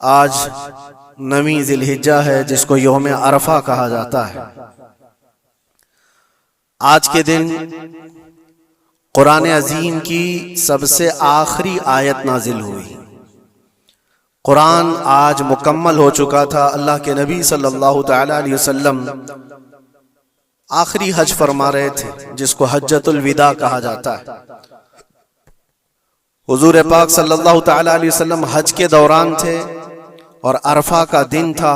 आज 9वीं ज़िलहिज्जा है, जिसको यौम अरफा कहा जाता है। आज के दिन कुरान अजीम की सबसे आखिरी आयत नाजिल हुई। कुरान आज मुकम्मल हो चुका था। अल्लाह के नबी सल्लल्लाहु तआला अलैहि वसल्लम आखिरी हज फरमा रहे थे, जिसको हज्जतुल विदा कहा जाता है। हुजूर पाक सल्लल्लाहु तआला अलैहि वसल्लम हज के दौरान थे और अरफा का दिन था,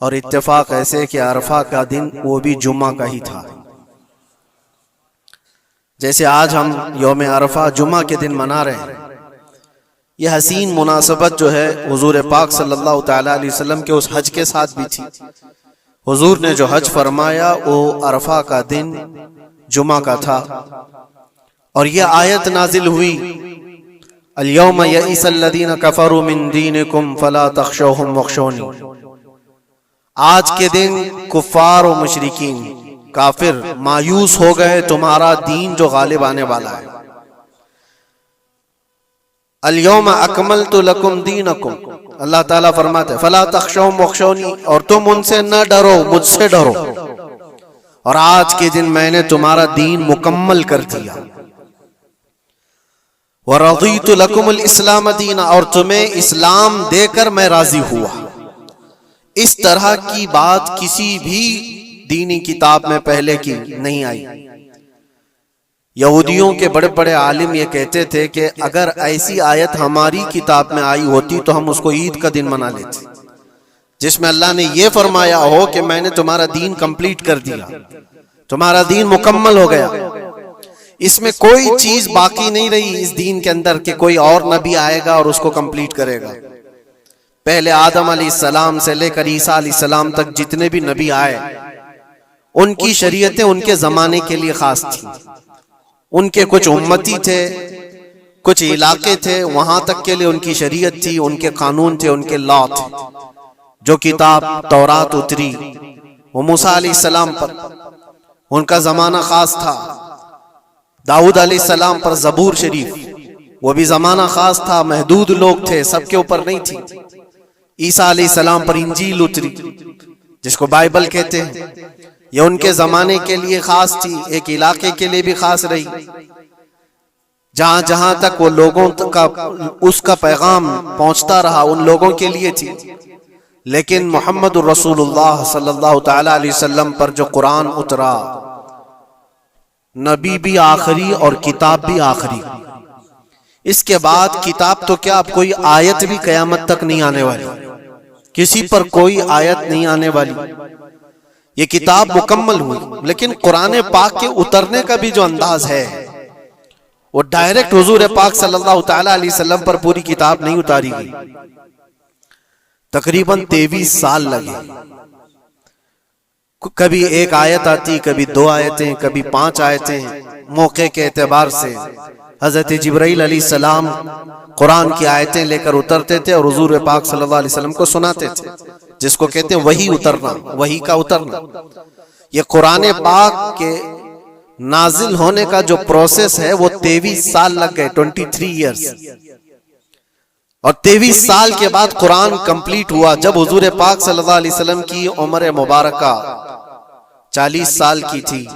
और इत्तेफाक ऐसे कि अरफा का दिन वो भी जुम्मा का ही था। जैसे आज हम यौम अरफा जुम्मा के दिन मना रहे हैं, यह हसीन मुनासबत जो है हुजूर पाक सल्लल्लाहु तआला अलैहि वसल्लम के उस हज के साथ भी थी। हुजूर ने जो हज फरमाया वो अरफा का दिन जुम्मा का था, और यह आयत नाजिल हुई, अल-यौम यइसल्लज़ीना कफ़रू मिन दीनिकुम फला तख़शौहुम वख़शौनी। आज के दिन कुफ़ार और मुशरिकीन काफिर मायूस हो गए, तुम्हारा दीन जो गालिब आने वाला है। अल-यौम अकमलतु लकुम दीनकुम, अल्लाह ताला फरमाते हैं फला तख़शौहुम वख़शौनी, और तुम उनसे न डरो, मुझसे डरो। और आज के दिन मैंने तुम्हारा दीन मुकम्मल कर दिया। व रज़ीतु लकुमुल इस्लाम दीना, और तुम्हें इस्लाम देकर मैं राजी हुआ। इस तरह की बात किसी भी दीनी किताब में पहले की नहीं आई। यहूदियों के बड़े बड़े आलिम ये कहते थे कि अगर ऐसी आयत हमारी किताब में आई होती तो हम उसको ईद का दिन मना लेते, जिसमें अल्लाह ने ये फरमाया हो कि मैंने तुम्हारा दीन कंप्लीट कर दिया, तुम्हारा दीन मुकम्मल हो गया। इसमें कोई चीज बाकी नहीं रही इस दीन के अंदर कि कोई और नबी आएगा और उसको कंप्लीट करेगा। पहले आदम अलैहिस्सलाम से लेकर ईसा अलैहिस्सलाम तक जितने भी नबी आए, उनकी शरीयतें उनके जमाने के लिए खास थी। उनके कुछ उम्मती थे, कुछ इलाके थे, वहां तक के लिए उनकी शरीयत थी, उनके कानून थे, उनके लॉ थे। जो किताब तौरात उतरी वो मूसा अलैहिस्सलाम पर, उनका जमाना खास था। दाऊद अलैहिस्सलाम पर जबूर शरीफ, वो भी जमाना खास था, महदूद लोग थे, सबके ऊपर नहीं थी। ईसा अलैहिस्सलाम पर इंजील उतरी, जिसको बाइबल कहते हैं, ये उनके जमाने के लिए खास थी, एक इलाके के लिए भी खास रही। जहां जहां तक वो लोगों का उसका पैगाम पहुंचता रहा, उन लोगों के लिए थी। लेकिन मोहम्मद रसूलुल्लाह सल्लल्लाहु तआला अलैहि वसल्लम पर जो कुरान उतरा, नबी भी आखिरी और किताब भी आखिरी। इसके बाद किताब तो क्या, अब कोई आयत भी कयामत तक नहीं आने वाली, किसी पर कोई आयत नहीं आने वाली। ये किताब मुकम्मल हुई, लेकिन कुरान पाक के उतरने का भी जो अंदाज है वो डायरेक्ट हुजूर पाक सल्लल्लाहु तआला अलैहि वसल्लम पर पूरी किताब नहीं उतारी गई। तकरीबन 23 साल लगे। कभी एक आयत आती, कभी 2 आयतें, कभी 5 आयतें। मौके के एतबार से हजरत जिब्राइल अलैहिस्सलाम कुरान की आयतें लेकर उतरते थे और हुजूर पाक सल्लल्लाहु अलैहि वसल्लम को सुनाते थे, जिसको कहते हैं वही उतरना, वही का उतरना। ये कुरान पाक के नाजिल होने का जो प्रोसेस है वो 23 साल लग गए, 23 इयर्स। और 23 साल के बाद कुरान कंप्लीट हुआ। जब हुजूर पाक सल्लल्लाहु अलैहि वसल्लम की उम्र मुबारका 40 साल की थी,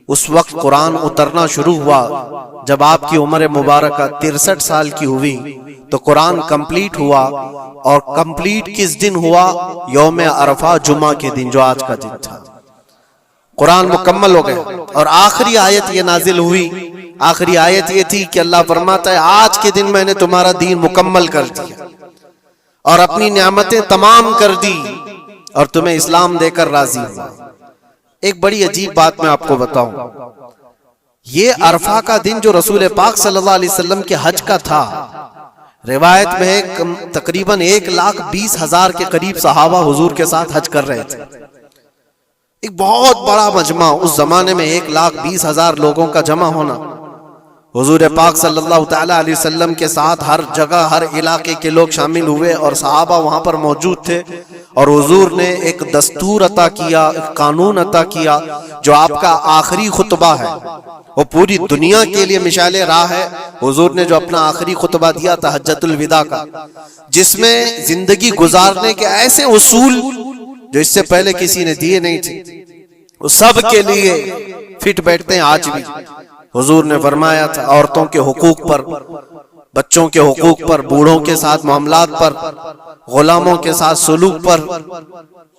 उस वक्त कुरान उतरना शुरू हुआ। जब आपकी उम्र मुबारका 63 साल की हुई तो कुरान कंप्लीट हुआ। और कंप्लीट किस दिन हुआ? यौम अरफा जुमा के दिन, जो आज का दिन था। कुरान मुकम्मल हो गया। और आखिरी आयत ये नाजिल हुई। आखिरी आयत ये थी कि अल्लाह फरमाता है, आज के दिन मैंने तुम्हारा दीन मुकम्मल कर दिया और अपनी नियामतें तमाम कर दी और तुम्हें इस्लाम देकर राजी हुआ। एक बड़ी अजीब बात मैं आपको बताऊं, ये अरफा का दिन जो रसूल पाक सल्लल्लाहु अलैहि वसल्लम के हज का था, रिवायत में तकरीबन 1,20,000 के करीब सहाबा हुजूर के साथ हज कर रहे थे। एक बहुत बड़ा मजमा, उस जमाने में 1,20,000 लोगों का जमा होना। हुजूर पाक सल्लल्लाहु तआला अलैहि वसल्लम के साथ हर जगह, हर इलाके के लोग शामिल हुए और सहाबा वहां पर मौजूद थे। और हुजूर ने एक दस्तूर अता किया, एक कानून अता किया, जो आपका आखिरी खुतबा है, वो पूरी दुनिया के लिए मिसाल राह है। हुजूर ने जो अपना आखिरी खुतबा दिया था हज्जतुल विदा का, जिसमें जिंदगी गुजारने के ऐसे उसूल जो इससे पहले किसी ने दिए नहीं थे, वो सब के लिए फिट बैठते हैं आज भी। हुजूर ने फरमाया था औरतों के हुकूक पर, बच्चों के हुकूक पर, बूढ़ों के साथ मामलात पर, गुलामों के साथ सुलूक पर,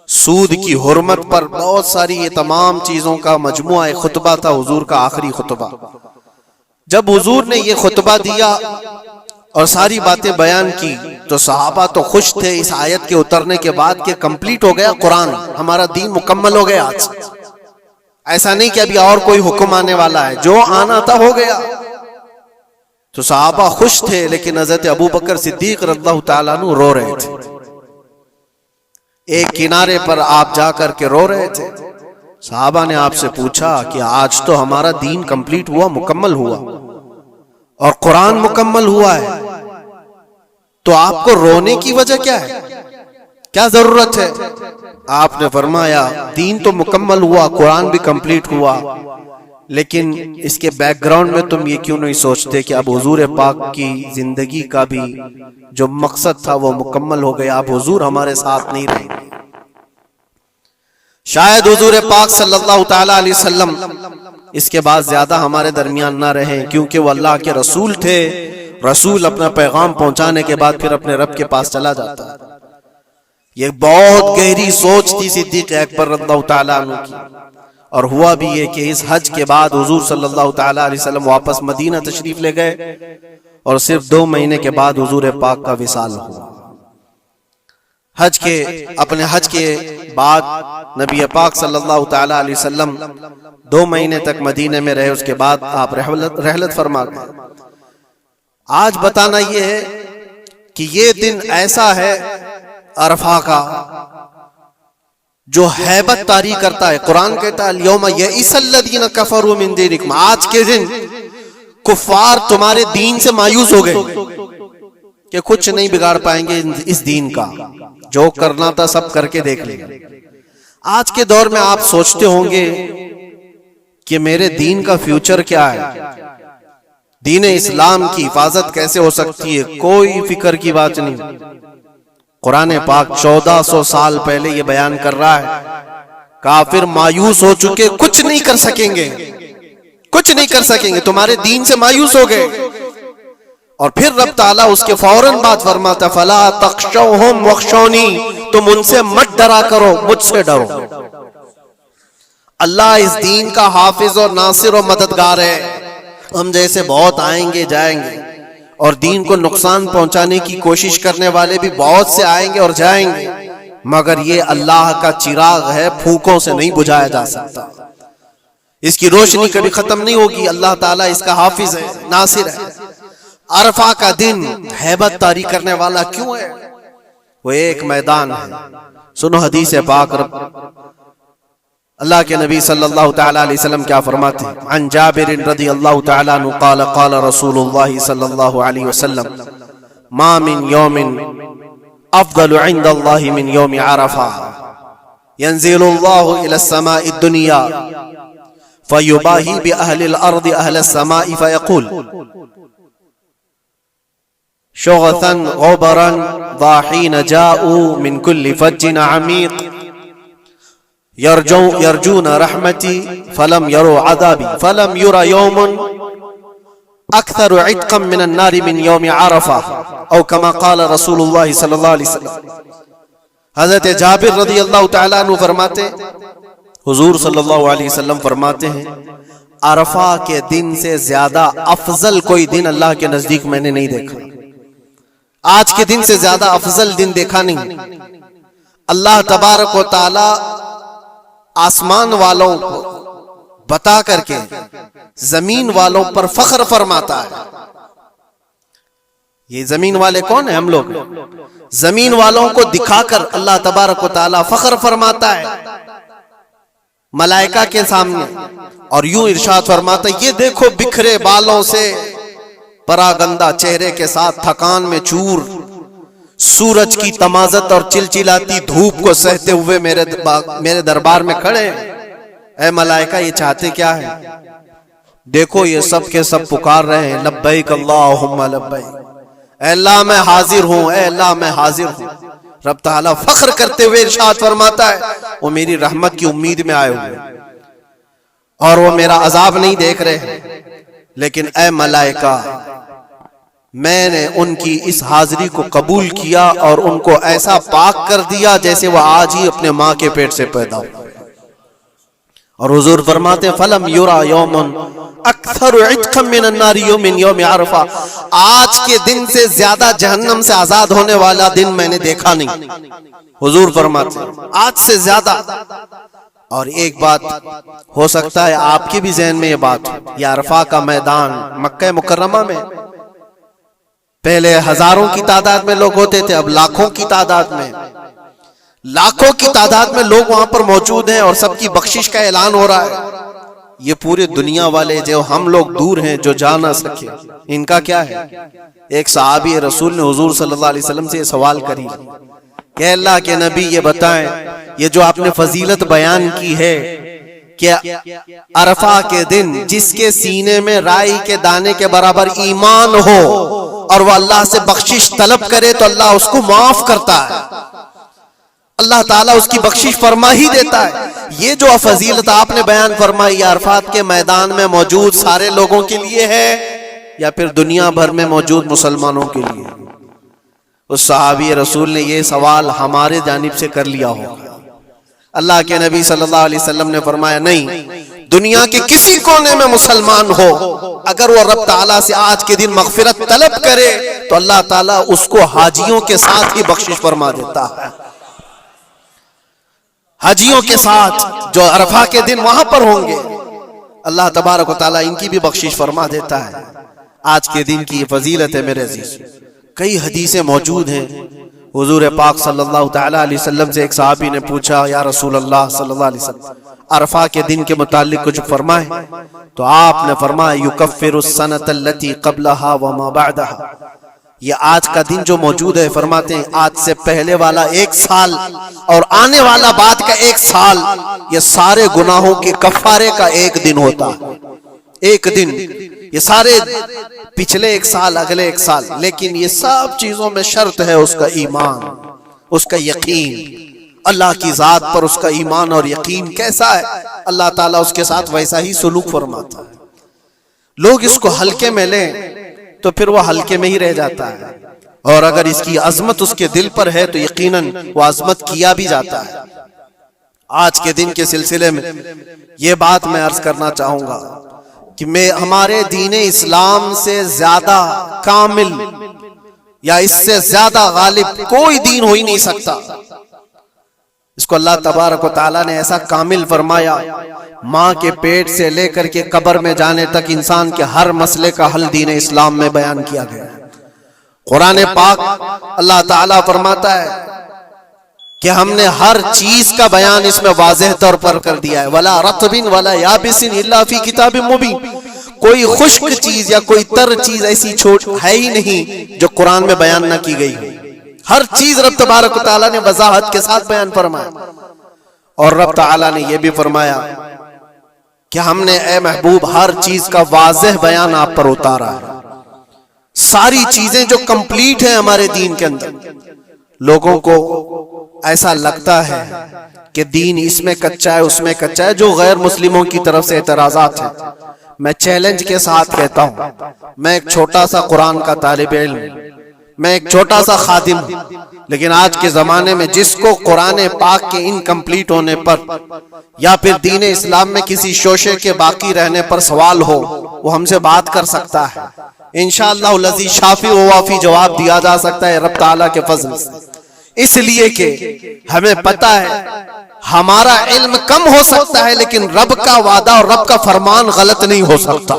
सूद की हुर्मत पर, बहुत सारी ये तमाम चीजों का मजमुआ एक खुतबा था हुजूर का आखिरी खुतबा। जब हुजूर ने ये खुतबा दिया और सारी बातें बयान की तो सहाबा तो खुश थे इस आयत के उतरने के बाद कि कंप्लीट हो गया कुरान, हमारा दीन मुकम्मल हो गया आज। ऐसा नहीं कि अभी और कोई हुक्म आने वाला है, जो आना था हो गया। तो सहाबा खुश थे, लेकिन हजरत अबू बकर सिद्दीक रज़ियल्लाहु ताला अन्हु रो रहे थे। एक किनारे पर आप जाकर के रो रहे थे। सहाबा ने आपसे पूछा कि आज तो हमारा दीन कंप्लीट हुआ, मुकम्मल हुआ और कुरान मुकम्मल हुआ है, तो आपको रोने की वजह क्या है, क्या जरूरत है? आपने फरमाया दीन तो मुकम्मल हुआ, कुरान भी कंप्लीट हुआ, लेकिन इसके बैकग्राउंड में तुम ये क्यों नहीं सोचते कि अब हुजूर पाक की जिंदगी का भी जो मकसद था वो मुकम्मल हो गया, अब हुजूर हमारे साथ नहीं रहेंगे। शायद हुजूर पाक सल्लल्लाहु ताला अलैहि वसल्लम इसके बाद ज्यादा हमारे दरमियान ना रहे, क्योंकि वो अल्लाह के रसूल थे। रसूल अपना पैगाम पहुंचाने के बाद फिर अपने रब के पास चला जाता है। ये बहुत गहरी सोच थी सिद्दीक अकबर रज़ियल्लाहु ताला अन्हु की। और हुआ भी ये कि इस हज के बाद हुजूर सल्लल्लाहु ताला अलैहि वसल्लम वापस मदीना तशरीफ ले गए और सिर्फ 2 महीने के बाद हुजूर पाक का विसाल हुआ। अपने हज के बाद नबी पाक सल्लल्लाहु ताला अलैहि वसल्लम 2 महीने तक मदीने में रहे, उसके बाद आप रहलत फरमा गए। आज बताना ये है कि ये दिन ऐसा है अरफा का जो हैबत तारी करता है। कुरान कहता है यौम यइसल्लज़ीना कफरू मिन दीनिकुम, आज के दिन कुफ्फार तुम्हारे दीन से मायूस हो गए कि कुछ नहीं बिगाड़ पाएंगे इस दीन का, जो करना था सब करके देख लेंगे। आज के दौर में आप सोचते होंगे कि मेरे दीन का फ्यूचर क्या है, दीन इस्लाम की हिफाजत कैसे हो सकती है, कोई फिक्र की बात नहीं। कुरान पाक 1400 साल पहले ये बयान कर रहा है, काफिर मायूस हो चुके, कुछ नहीं कर सकेंगे, कुछ नहीं कर सकेंगे, तुम्हारे दीन से मायूस हो गए। और फिर रब ताला उसके फौरन बाद फरमाता फला तख्शौहुम वख्शौनी, तुम उनसे मत डरा करो, मुझसे डरो। अल्लाह इस दीन का हाफिज और नासिर और मददगार है। हम जैसे बहुत आएंगे जाएंगे और दीन को नुकसान पहुंचाने की कोशिश करने वाले भी बहुत से आएंगे और जाएंगे, मगर ये अल्लाह का चिराग है, फूकों से नहीं बुझाया जा सकता। इसकी रोशनी कभी खत्म नहीं होगी। अल्लाह ताला इसका हाफिज है, नासिर है। अरफा का दिन हैबत तारी करने वाला क्यों है? वो एक मैदान है। सुनो हदीस पाक, अल्लाह के नबी सल्लल्लाहु ताला अलैहि वसल्लम क्या फरमाते हैं? अन जाबिर रज़ियल्लाहु ताला अन्हु क़ाल क़ाल रसूलुल्लाह सल्लल्लाहु अलैहि वसल्लम मा मिन यौमिन अफ़ज़लु इंदल्लाहि मिन यौमि अरफा यंज़िलुल्लाहु इला समाई दुनिया फयुबाही बि अहलिल अर्दि अहलस समाई फयक़ूल शुग़सन ग़ुबरन ज़ाहीन जाऊ मिन कुल्लि फज्जिन अमीक़ यरजून रहमती फलम यरो अज़ाबी फलम युरा यौमुन अक्सर इत्क़म मिनन नारि मिन यौम अरफा औ कमा क़ाल रसूलुल्लाह सल्लल्लाहु अलैहि वसल्लम। हज़रत जाबिर रज़ियल्लाहु ताला अन्हु फरमाते, हुजूर सल्लल्लाहु अलैहि वसल्लम फरमाते हैं, अरफा के दिन से ज्यादा अफजल कोई दिन अल्लाह के नजदीक मैंने नहीं देखा। आज के दिन से ज्यादा अफजल दिन देखा नहीं। अल्लाह तबारक व तआला आसमान वालों को बता करके जमीन वालों पर फख्र फरमाता है। ये जमीन वाले कौन है? हम लोग। जमीन वालों को दिखाकर अल्लाह तबारक व तआला फख्र फरमाता है मलाइका के सामने, और यूं इरशाद फरमाता है, ये देखो बिखरे बालों से परागंदा चेहरे के साथ थकान में चूर, सूरज की तमाजत और चिलचिलाती धूप को सहते हुए मेरे दरबार में खड़े हैं। ऐ मलाइका, ये चाहते क्या है? देखो ये सब के सब पुकार रहे हैं, लब्बैक अल्लाहुम्मा लब्बैक, ऐ अल्लाह मैं हाजिर हूं, ऐ अल्लाह मैं हाजिर हूं। रब ताला फख्र करते हुए इरशाद फरमाता है, वो मेरी रहमत की उम्मीद में आए हुए और वो मेरा अजाब नहीं देख रहे, लेकिन ऐ मलाइका, मैंने उनकी इस हाजिरी को कबूल किया और उनको ऐसा पाक कर दिया जैसे वह आज ही अपने माँ के पेट से पैदा हुआ। और हुजूर फरमाते फलम युरा यौमन अक्सर इत्कम मिनन नारी यौमिन यौम अरफा, आज के दिन से ज्यादा जहन्नम से आजाद होने वाला दिन मैंने देखा नहीं। हुजूर फरमाते आज से ज्यादा। और एक बात हो सकता है आपके भी जहन में ये बात हो, ये अरफा का मैदान मक्का मुकर्रमा में पहले हजारों की तादाद में लोग होते थे, अब लाखों की तादाद में, लाखों की तादाद में लोग वहां पर मौजूद हैं और सबकी बख्शिश का ऐलान हो रहा है। ये पूरे दुनिया वाले जो हम लोग दूर हैं, जो जा ना सके, इनका क्या है? एक सहाबी रसूल ने हुजूर सल्लल्लाहु अलैहि वसल्लम से सवाल करी कि अल्लाह के नबी ये बताएं, ये जो आपने फजीलत बयान की है, क्या अरफा के दिन जिसके सीने में राई के दाने के बराबर ईमान हो और वह अल्लाह से बख्शिश तलब करे तो अल्लाह उसको माफ करता है, अल्लाह ताला उसकी बख्शिश फरमा ही देता है। ये जो फजीलत आपने बयान फरमाई अरफात के मैदान में मौजूद सारे लोगों के लिए है या फिर दुनिया भर में मौजूद मुसलमानों के लिए? उस सहाबी रसूल ने ये सवाल हमारे जानिब से कर लिया होगा। अल्लाह के नबी सल्लल्लाहु अलैहि वसल्लम ने फरमाया, नहीं, दुनिया के किसी कोने में मुसलमान हो, अगर वो रब ताला से आज के दिन मगफिरत तलब करे तो अल्लाह ताला उसको हाजियों के साथ ही बख्शिश फरमा देता है। हाजियों के साथ जो अरफा के दिन वहां पर होंगे, अल्लाह तबारक व तआला इनकी भी बख्शिश फरमा देता है। आज के दिन की फजीलत है मेरे अजीज, कई हदीसें मौजूद हैं। हुजूर पाक सल्लल्लाहु तआला अलैहि वसल्लम से एक सहाबी ने पूछा, या रसूल अल्लाह सल्लल्लाहु अलैहि वसल्लम, अरफा के दिन के मुतालिक कुछ फरमाएं। तो आपने फरमाया, युकफ्फिरुस सनतल्लती क़ब्लहा व मा बअदहा, ये आज का दिन जो मौजूद है, फरमाते हैं आज से पहले वाला एक साल और आने वाला बाद का एक साल, ये सारे गुनाहों के कफारे का एक दिन होता है। एक दिन, ये सारे पिछले एक साल, अगले एक साल, लेकिन ये सब चीजों में शर्त है उसका ईमान, उसका यकीन, अल्लाह की जात पर उसका ईमान और यकीन कैसा है, अल्लाह ताला उसके साथ वैसा ही सुलूक फरमाता है। लोग इसको हल्के में लें तो फिर वो हल्के में ही रह जाता है, और अगर इसकी अजमत उसके दिल पर है तो यकीनन वो अजमत किया भी जाता है। आज के दिन के सिलसिले में ये बात मैं अर्ज करना चाहूंगा कि मैं हमारे दीन इस्लाम से ज्यादा कामिल या इससे ज्यादा गालिब कोई दीन हो ही नहीं सकता। इसको अल्लाह तबारक व तआला ने ऐसा कामिल फरमाया, माँ के पेट से लेकर के कब्र में जाने तक इंसान के हर मसले का हल दीन इस्लाम में बयान किया गया है। कुरान पाक अल्लाह ताला फरमाता है कि हमने हर चीज का बयान इसमें वाज़ेह तौर पर कर दिया है। वला रत्बिन वला याबिसिन इल्ला फी किताबिन मुबीन, कोई खुश्क चीज या कोई तर चीज ऐसी छोट है ही नहीं जो कुरान में बयान ना की गई हो। हर चीज रब तबारक व तआला ने वजाहत के साथ बयान फरमाया। और रब तआला ने यह भी फरमाया कि हमने ए महबूब हर चीज का वाज़ेह बयान आप पर उतारा है। सारी चीजें जो कंप्लीट है हमारे दीन के अंदर, लोगों को ऐसा लगता है कि दीन इसमें कच्चा है उसमें कच्चा है, जो गैर मुस्लिमों की तरफ से एतराजात है। मैं चैलेंज के साथ कहता हूं, मैं एक छोटा सा कुरान का तालिब इल्म, मैं एक छोटा सा खादिम, लेकिन आज के जमाने में जिसको कुरान पाक के इनकम्प्लीट होने पर या फिर दीन इस्लाम में किसी शोशे के बाकी रहने पर सवाल हो, वो हमसे बात कर सकता है। इंशाअल्लाह लज़ी शाफी व वाफी जवाब दिया जा सकता है रब ताला के फजल से, इसलिए कि हमें पता है हमारा इल्म कम हो सकता है लेकिन रब का वादा और रब का फरमान गलत नहीं हो सकता।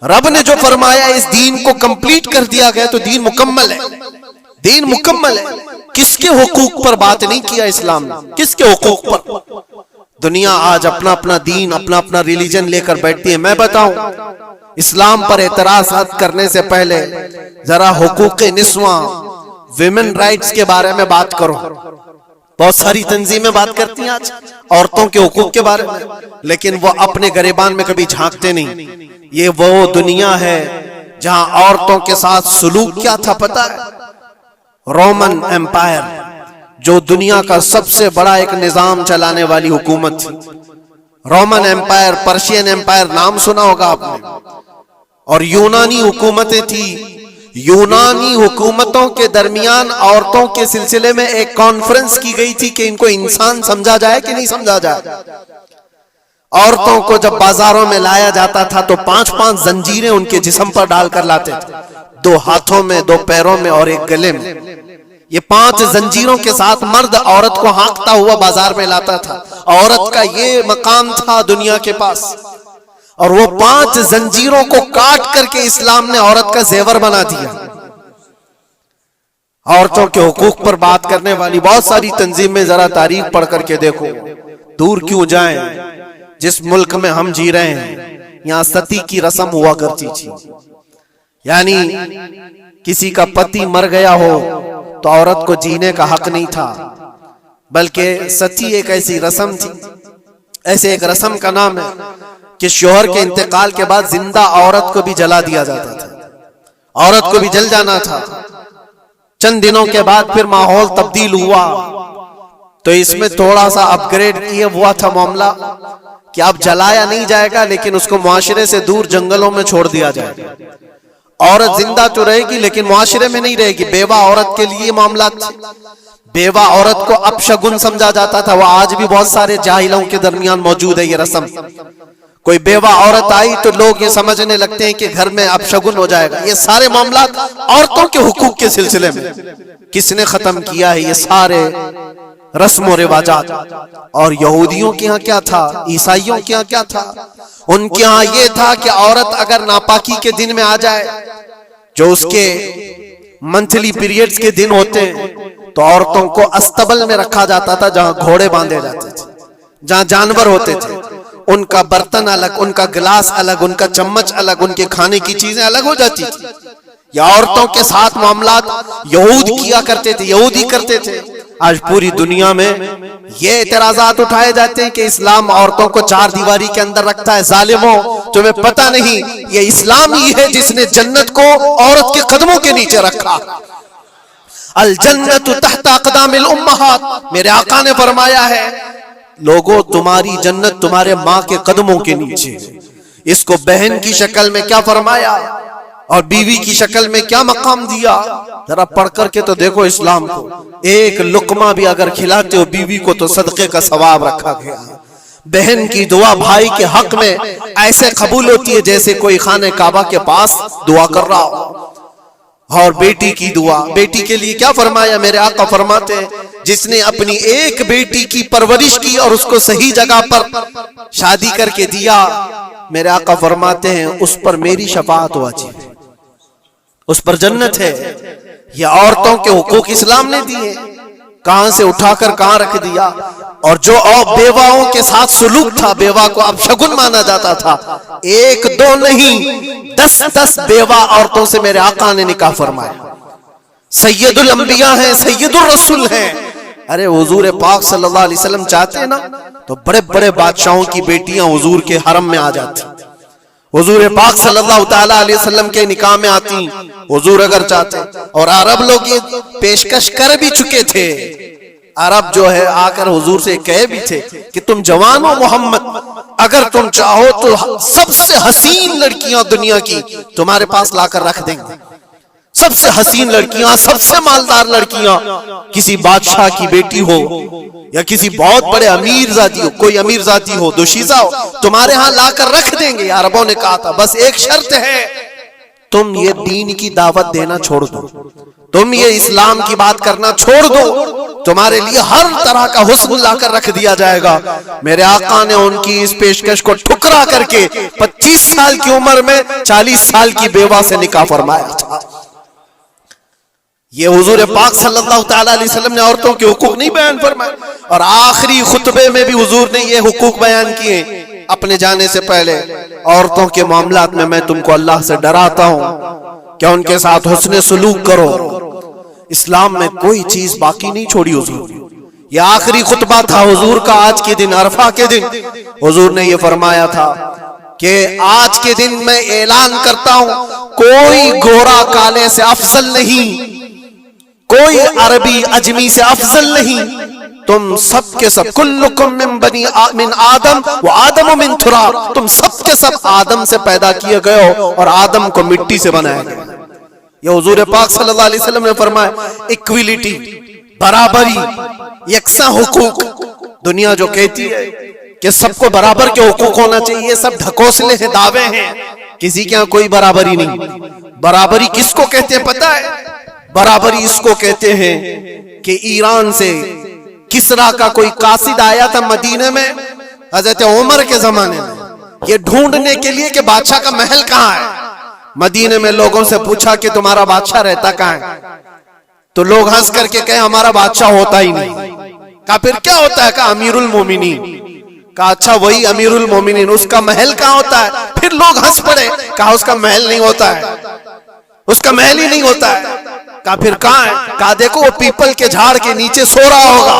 रब ने जो फरमाया इस दीन को कंप्लीट कर दिया गया तो दीन मुकम्मल है, दीन मुकम्मल है। किसके हुकूक पर बात नहीं किया इस्लाम ने, किसके हुकूक पर? दुनिया आज अपना अपना दीन, अपना अपना रिलीजन लेकर बैठती है। मैं बताऊं, इस्लाम पर एतराज करने से पहले जरा हुकूक निस्वा, विमेन राइट्स के बारे में बात करो। बहुत सारी तंजीमें बात करती हैं आज औरतों के हुकूक के बारे में, लेकिन वो अपने गरेबान में कभी झांकते नहीं। ये वो दुनिया है जहां औरतों के साथ सलूक क्या था पता है? रोमन एम्पायर, जो दुनिया का सबसे बड़ा एक निजाम चलाने वाली हुकूमत थी, रोमन एम्पायर, पर्शियन एम्पायर, नाम सुना होगा आपने। और यूनानी हुकूमतें थी। यूनानी हुकूमतों के दरमियान औरतों के सिलसिले में एक कॉन्फ्रेंस की गई थी कि इनको इंसान समझा जाए कि नहीं समझा जाए। औरतों को जब बाजारों में लाया जाता था तो 5-5 जंजीरें उनके जिस्म पर डालकर लाते थे, 2 हाथों में, 2 पैरों में और एक गले में। ये 5 जंजीरों के साथ मर्द औरत को हाँकता हुआ बाजार में लाता था। औरत का ये मकाम था दुनिया के पास, और वो 5 जंजीरों को काट करके इस्लाम ने औरत का जेवर बना दिया। औरतों के हुकूक पर बात करने वाली बहुत सारी तंजीमें, जरा तारीख पढ़ करके देखो। दूर क्यों जाएं, जिस मुल्क में हम जी रहे हैं यहां सती की रस्म हुआ करती थी। यानी किसी का पति मर गया हो तो औरत को जीने का हक नहीं था, बल्कि सती एक ऐसी रस्म थी। ऐसे एक रस्म का नाम है कि शोहर के इंतकाल के बाद जिंदा औरत को भी जला दिया जाता था। औरत को भी जल जाना था। चंद दिनों के बाद फिर माहौल तब्दील हुआ तो इसमें थोड़ा सा अपग्रेड किया हुआ था मामला कि अब जलाया नहीं जाएगा, लेकिन उसको मुआशरे से दूर जंगलों में छोड़ दिया जाएगा। औरत जिंदा तो रहेगी लेकिन मुआशरे में नहीं रहेगी। बेवा औरत के लिए मामला थे। बेवा औरत को अपशगुन समझा जाता था। वह आज भी बहुत सारे जाहिलों के दरमियान मौजूद है ये रस्म। कोई बेवा औरत आई तो लोग ये समझने लगते हैं कि घर में अपशगुन हो जाएगा। ये सारे मामला औरतों के हुकूक के सिलसिले में किसने खत्म किया है? ये सारे रस्म रिवाजात। और यहूदियों के यहाँ क्या था, ईसाइयों के यहाँ क्या था? उनके यहाँ ये था कि औरत अगर नापाकी के दिन में आ जाए, जो उसके मंथली पीरियड्स के दिन होते तो औरतों को अस्तबल में रखा जाता था, जहां घोड़े बांधे जाते थे, जहां जानवर होते थे। उनका बर्तन अलग, उनका गिलास अलग, उनका चम्मच अलग, उनके खाने की चीजें अलग हो जाती थी। या औरतों के साथ मामलात यहूद किया करते थे, यहूदी करते थे। आज पूरी दुनिया में ये इतराजात उठाए जाते हैं कि इस्लाम औरतों को 4 दीवारी के अंदर रखता है। जालिमों, तुम्हें पता नहीं ये इस्लाम ही है जिसने जन्नत को औरत के कदमों के नीचे रखा। अल जन्नतु तहता अक़दामिल उम्महात, मेरे आका ने फरमाया है लोगों तुम्हारी जन्नत तुम्हारे माँ के कदमों के नीचे। इसको बहन की शक्ल में क्या फरमाया और बीवी की शक्ल में क्या मकाम दिया, जरा पढ़ करके तो देखो इस्लाम को। एक लुकमा भी अगर खिलाते हो बीवी को तो सदके का सवाब रखा गया। बहन की दुआ भाई के हक में ऐसे कबूल होती है जैसे कोई खाने काबा के पास दुआ कर रहा हो। और बेटी की दुआ, बेटी के लिए क्या फरमाया? मेरे आका फरमाते हैं जिसने अपनी एक बेटी की परवरिश की और उसको सही जगह पर शादी करके दिया, मेरे आका फरमाते हैं उस पर मेरी शफाअत वाजिब है, उस पर जन्नत है। ये औरतों के हुकूक इस्लाम ने दिए, कहां से उठाकर कहां रख दिया। और जो बेवाओं के साथ सलूक था, बेवा को अपशगुन माना जाता था। 1-2 नहीं 10-10 बेवा औरतों से मेरे आका ने निकाह फरमाया। सैयदुल अंबिया हैं, सैयदुल रसूल हैं। अरे हुजूर पाक सल्लल्लाहु अलैहि वसल्लम चाहते ना तो बड़े बड़े बादशाहों की बेटियां हुजूर के हरम में आ जाती। हुजूर पाक सल्लल्लाहु ताला अलैहि वसल्लम के निकाह में आती हुजूर अगर चाहते। और अरब लोग ये पेशकश कर भी चुके थे। अरब जो है आकर हुजूर से कहे भी थे कि तुम जवान हो मोहम्मद, अगर तुम चाहो तो सबसे हसीन लड़कियां दुनिया की तुम्हारे पास लाकर रख देंगे। सबसे हसीन लड़कियां, सबसे मालदार लड़कियां, किसी बादशाह की बेटी हो या किसी बहुत बड़े अमीर जाती हो, कोई अमीर जाती हो, दोशीजा हो, तुम्हारे यहां लाकर रख देंगे। अरबों ने कहा था बस एक शर्त है, तुम ये दीन की दावत देना छोड़ दो, तुम ये इस्लाम की बात करना छोड़ दो, तुम्हारे लिए हर तरह का हुस्न लाकर रख दिया जाएगा। मेरे आका ने उनकी इस पेशकश को ठुकरा करके 25 साल की उम्र में 40 साल की बेवा से निकाह फरमाया था। ये हुजूर पाक सल्लल्लाहु ताला अलैहि वसल्लम ने औरतों के हुकूक नहीं बयान फरमाए, और आखिरी खुतबे में भी हुजूर ने ये हुकूक बयान किए अपने जाने से पहले। औरतों के मामलात में मैं तुमको अल्लाह से डराता हूं कि उनके साथ हुस्ने सुलूक करो। इस्लाम में कोई चीज बाकी नहीं छोड़ी हुजूर ने। यह आखिरी खुतबा था हुजूर का आज के दिन, अरफा के दिन हुजूर ने यह फरमाया था कि आज के दिन मैं ऐलान करता हूं, कोई गोरा काले से अफजल नहीं, कोई अरबी अजमी से अफजल नहीं, तुम सब के सब कुल्लुकुम मिन आदम व आदम मिन तुराब, तुम सब के सब आदम से पैदा किए गए हो और आदम को मिट्टी से बनाया गया। यह हुजूर पाक सल्लल्लाहु अलैहि वसल्लम ने फरमाया, इक्विलिटी, बराबरी, यकसा हुकूक। दुनिया जो कहती है कि सबको बराबर के हुकूक होना चाहिए, सब ढकोसले हैं, दावे हैं, किसी के यहां कोई बराबरी नहीं। बराबरी किसको कहते हैं पता है? बराबरी इसको कहते हैं कि ईरान से किसरा का कोई कासिद आया था मदीने में हजरत उमर के जमाने में, ये ढूंढने के लिए कि बादशाह का महल कहां है। मदीने में लोगों से पूछा कि तुम्हारा बादशाह रहता कहां है, तो लोग हंस करके कहे हमारा बादशाह होता ही नहीं। कहा फिर क्या होता है? कहा अमीरुल मोमिनीन। कहा अच्छा वही अमीरुल मोमिनीन, उसका महल कहां होता है? फिर लोग हंस पड़े। कहा उसका महल नहीं होता है, उसका महल ही नहीं होता है। कहा फिर कहां है? कहा देखो वो पीपल के झाड़ के नीचे सो रहा होगा।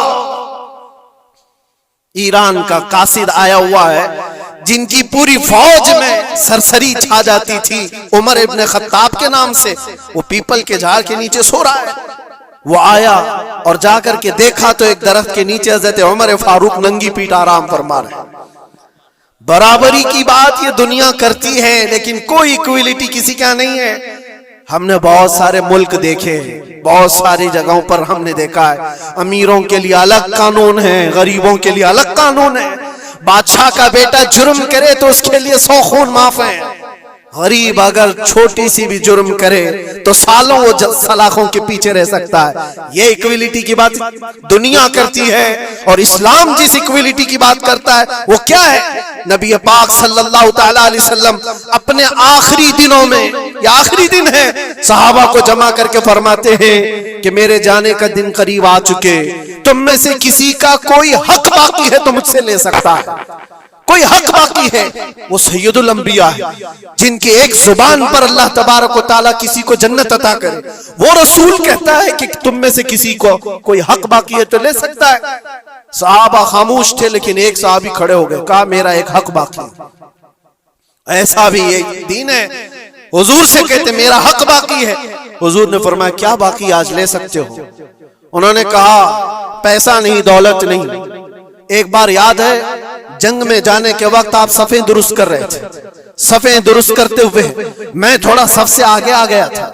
ईरान का कासिद आया हुआ है जिनकी पूरी फौज में सरसरी छा जाती थी उमर इब्न खत्ताब के नाम से, वो पीपल के झाड़ के नीचे सो रहा है। वो आया और जाकर के देखा तो एक दरख्त के नीचे हजरत उमर फारूक नंगी पीठ आराम फरमा रहे। बराबरी की बात ये दुनिया करती है, लेकिन कोई इक्विलिटी किसी का नहीं है। हमने बहुत सारे मुल्क देखे, बहुत सारी जगहों पर हमने देखा है अमीरों के लिए अलग कानून है, गरीबों के लिए अलग कानून है। बादशाह का बेटा जुर्म करे तो उसके लिए 100 खून माफ है। गरीब अगर छोटी सी भी जुर्म करे तो सालों वो सलाखों के पीछे रह सकता है। ये इक्विलिटी की बात दुनिया करती है, और इस्लाम जिस इक्विलिटी की बात करता है वो क्या है? नबी पाक सल्लल्लाहु तआला अलैहि वसल्लम अपने आखिरी दिनों में, ये आखिरी दिन है, सहाबा को जमा करके फरमाते हैं कि मेरे जाने का दिन करीब आ चुके, तुम में से किसी का कोई हक बाकी है तो मुझसे ले सकता है। कोई हक बाकी है, वो सैयदुल अंबिया है, जिनकी एक जुबान पर अल्लाह तबारक व तआला किसी को जन्नत अता करे। वो रसूल कहता है कि तुम में से किसी को कोई हक बाकी है तो ले सकता है। सहाबा खामोश थे, लेकिन एक सहाबी खड़े हो गए, कहा मेरा एक हक बाकी है। ऐसा भी एक दीन है, हुजूर से कहते मेरा हक बाकी है। हुजूर ने फरमाया क्या बाकी, आज ले सकते हो। उन्होंने कहा पैसा नहीं, दौलत नहीं। एक बार याद है जंग में जाने के वक्त आप सफ़ें दुरुस्त कर रहे थे, सफ़ें दुरुस्त करते हुए मैं थोड़ा सफ से आगे आ गया था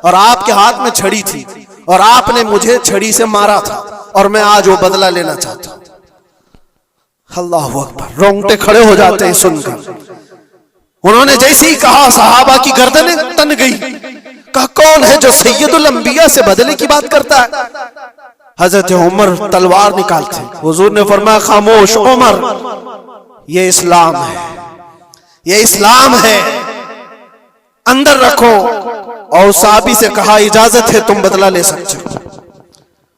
और आपके हाथ में छड़ी थी और आपने मुझे छड़ी से मारा था और मैं आज वो बदला लेना चाहता हूं। अल्लाह अकबर, रोंगटे खड़े हो जाते हैं सुनकर। उन्होंने जैसे ही कहा सहाबा की गर्दनें तन गई। कहा कौन है जो सैयदुल अंबिया से बदले की बात करता है? हजरत उमर तलवार निकालते। हुजूर ने फरमाया खामोश उमर, ये इस्लाम है, ये इस्लाम है, अंदर रखो। और साहबी से कहा इजाजत है, तुम बदला ले सकते हो।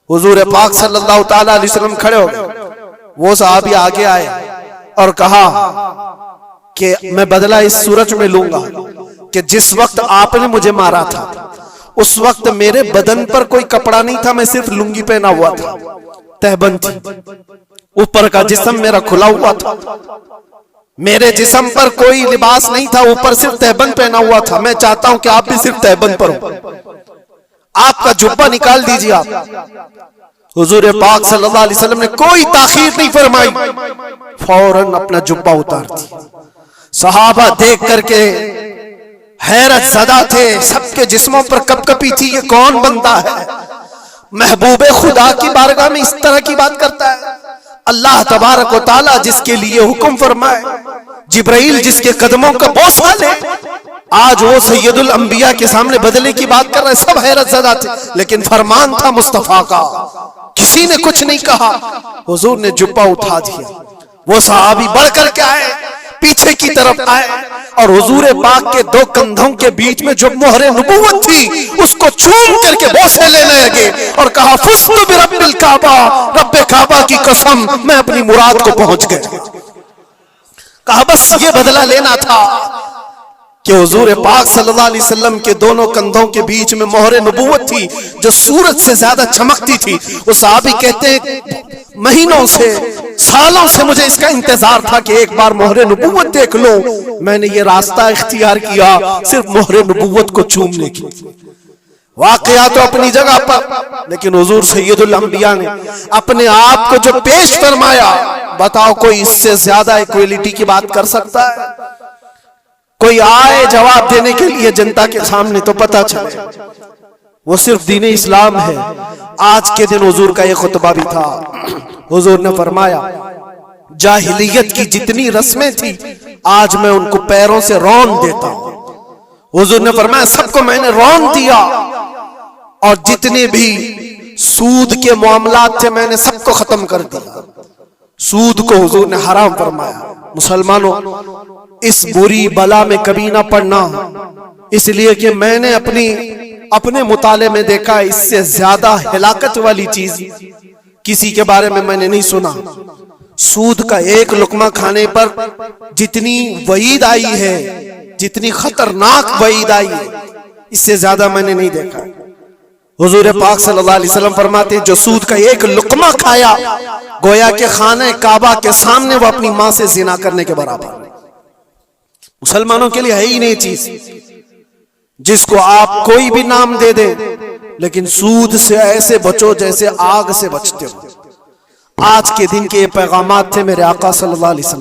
हुजूर पाक सल्लल्लाहु तआला अलैहि वसल्लम खड़े हो गए। वो साहबी आगे आए और कहा कि मैं बदला इस सूरज में लूंगा कि जिस वक्त आपने मुझे मारा था उस वक्त मेरे बदन पर कोई कपड़ा नहीं था, मैं सिर्फ लुंगी पहना हुआ था, तहबंद थी, ऊपर का जिस्म मेरा खुला हुआ था, मेरे जिस्म पर कोई लिबास नहीं था, ऊपर सिर्फ तहबंद पहना हुआ था। मैं चाहता हूं कि आप भी सिर्फ तहबंद पर हो, आपका जुब्बा निकाल दीजिए आप। हुजूर पाक सल्लल्लाहु अलैहि वसल्लम ने कोई ताखीर नहीं फरमाई, फौरन अपना जुब्बा उतार दिया। सहाबा देख करके हैरत ज़दा थे, सबके जिस्मों पर कपकपी थी, ये कौन बंदा है महबूबे खुदा की बारगाह में इस तरह की बात करता है। अल्लाह तबारक व तआला जिसके लिए हुक्म फरमाए, जिब्राइल जिसके कदमों का बोसा ले, आज वो सैयदुल अंबिया के सामने बदले की बात कर रहे। सब हैरत ज़दा थे, लेकिन फरमान था मुस्तफा का, किसी ने कुछ नहीं कहा। हुजूर ने जुब्बा उठा दिया। वो सहाबी बढ़ कर के आए, पीछे की तरफ आए और हुजूर पाक के दो कंधों के बीच में जो मोहरे नबूवत थी उसको चूम करके बोसे लेने लगे और कहा फुस्तु बिरब्बिल काबा, रब्बे काबा की कसम मैं अपनी मुराद को पहुंच गया। कहा बस ये बदला लेना था कि हुजूर पाक सल्लल्लाहु अलैहि वसल्लम के दोनों कंधों के बीच में मोहर नबूवत थी जो सूरज से ज्यादा चमकती थी। वो सहाबी कहते हैं महीनों से सालों से मुझे इसका इंतजार था कि एक बार मोहर नबूवत देख लो। मैंने ये रास्ता इख्तियार किया सिर्फ मोहर नबूवत को चूमने की। वाकया तो अपनी जगह पर, लेकिन हुजूर सैयदुल अंबिया ने अपने आप को जो पेश फरमाया, बताओ कोई इससे ज्यादा इक्वलिटी की बात कर सकता है? कोई आए जवाब देने के लिए जनता के सामने तो पता चले वो सिर्फ दीन इस्लाम है। आज के दिन हुजूर का ये खुतबा भी था। हुजूर ने फरमाया जाहिलियत की जितनी रस्में थी आज मैं उनको पैरों से रौन देता हूं। हुजूर ने फरमाया सबको मैंने रौन दिया और जितने भी सूद के मामलात थे मैंने सबको खत्म कर दिया। सूद को हुजूर ने हराम फरमाया। मुसलमानों, इस बुरी बला में कभी ना पड़ना, इसलिए कि मैंने अपने मुताले में देखा इससे ज्यादा हिलाकत वाली चीज किसी के बारे में मैंने नहीं सुना। सूद का एक लुकमा खाने पर जितनी वईद आई है, जितनी खतरनाक वईद आई है, इससे ज्यादा मैंने नहीं देखा। हुजूर पाक सल्लल्लाहु अलैहि वसल्लम फरमाते जो सूद का एक लुकमा खाया गोया के खाने काबा के सामने वो अपनी मां से जिना करने के बराबर। मुसलमानों के लिए है ही नहीं चीज जिसको आप कोई भी नाम दे दे, लेकिन सूद से ऐसे बचो जैसे आग से बचते हो। आज के दिन के ये पैगामात थे मेरे आका सल्लल्लाहु अलैहि वसल्लम।